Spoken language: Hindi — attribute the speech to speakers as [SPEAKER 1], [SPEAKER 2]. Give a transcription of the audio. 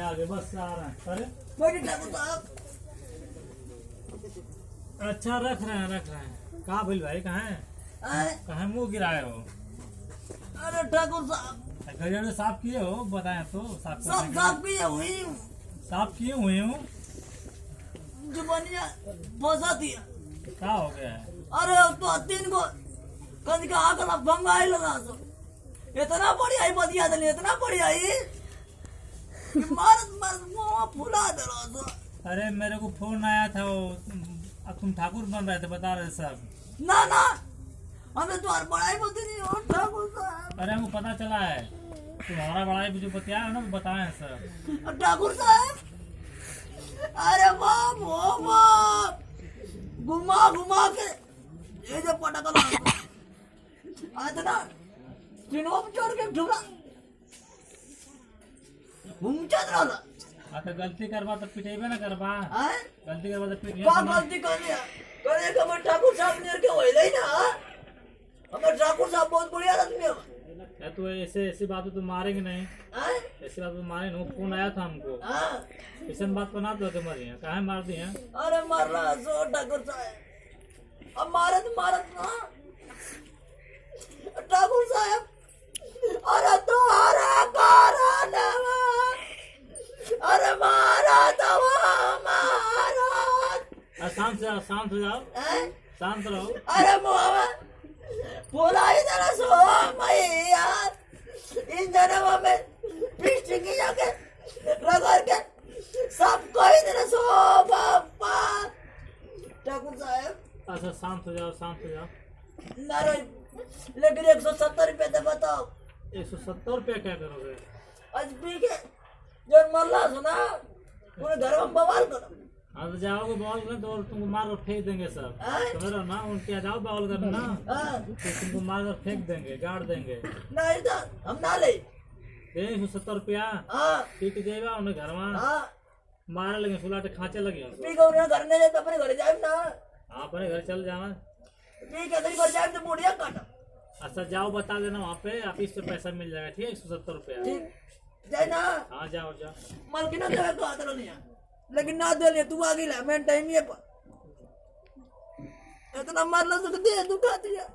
[SPEAKER 1] आगे बस आ रहे हैं। अरे
[SPEAKER 2] बैठिए ठाकुर साहब।
[SPEAKER 1] अच्छा रख रहे हैं कहाँ भूल भाई कहाँ है कहाँ मुंह गिराए हो?
[SPEAKER 2] अरे ठाकुर साहब
[SPEAKER 1] गजर साफ किए हो बताएं तो साफ
[SPEAKER 2] सब साफ किए हुई हूँ।
[SPEAKER 1] साफ किए हुए हूँ।
[SPEAKER 2] जुबानिया फंसा दिया।
[SPEAKER 1] क्या हो गया है?
[SPEAKER 2] अरे तो 3 को कद का आकला बंगाई लगा सो इतना बढ़िया ही बदिया दे इतना बढ़िया ही मारत मारत मुंह फुला दे रहा सो।
[SPEAKER 1] अरे मेरे को फोन आया था वो अब तुम ठाकुर बन रहे थे बता रहे सब।
[SPEAKER 2] ना ना हमें तो और बड़ाई बोलती नहीं हो ठाकुर साहब।
[SPEAKER 1] अरे हमको पता चला है तुम्हारा बड़ाई जो बताया है ना वो बताए हैं सर।
[SPEAKER 2] ठाकुर साहब अरे बाप हो बाप घुमा घुमा के ये जो पटाखा आता ना तीनों पे चढ़ के ढुका घूमचत रहला।
[SPEAKER 1] हाँ तो गलती करवा तो पिटेबे ना करवा। गलती करवा तो पिटेबे।
[SPEAKER 2] क्या गलती कर लिया करे कि हमारे ठाकुर साहब ने के होइले ही ना। हमारे ठाकुर साहब बहुत बढ़िया आदमी है।
[SPEAKER 1] तो ऐसी बात तो मारेंगे नहीं। ऐसी बात तो मारेंगे नहीं। फोन आया था हमको ऐसा बात पर ना तो मरी है काहे मार दिए हैं?
[SPEAKER 2] अरे मर रहा सो ठाकुर साहब अब मारत मारत ना ठाकुर साहब अरे तुम्हारा कारण अरे मारा तो हमारा।
[SPEAKER 1] शांत हो जाओ शांत रहो।
[SPEAKER 2] अरे मोहम्मद बोला इधर सो मैया इन जन्म में पिष्ट की जाके रगड़ के सब कोई इधर सो बापा। ठाकुर साहब
[SPEAKER 1] अच्छा शांत हो जाओ
[SPEAKER 2] नारे लेकिन 170 रुपए दे बताओ।
[SPEAKER 1] 170 रुपया क्या करोगे?
[SPEAKER 2] आज पी के जो मल्ला सुना पूरे घर में बवाल करो।
[SPEAKER 1] हाँ तो जाओगे बॉल कर तो तुमको मार कर फेंक देंगे सब। समझ रहे हो ना उनके आ जाओ बॉल करना ना तो तुमको मार कर फेंक देंगे गाड़ देंगे।
[SPEAKER 2] नहीं तो हम ना ले
[SPEAKER 1] 170 रुपया पी के जेबा उन्हें घर में मारे लगे सुलाटे खांचे लगे।
[SPEAKER 2] पी के उन्हें घर नहीं जाए तो अपने घर जाए ना।
[SPEAKER 1] हाँ अपने घर चल जाओ।
[SPEAKER 2] पी के घर जाए तो बुढ़िया काटा।
[SPEAKER 1] अच्छा जाओ बता देना वहाँ पे ऑफिस से पैसा मिल जाएगा ठीक है 170 रुपया।
[SPEAKER 2] ठीक जाए ना।
[SPEAKER 1] हाँ जाओ
[SPEAKER 2] मालकी ना तेरा तो आता नहीं लेकिन ना दे ले तू आगे ला मैं टाइम ये पर इतना मारला तो दे तू खा दिया।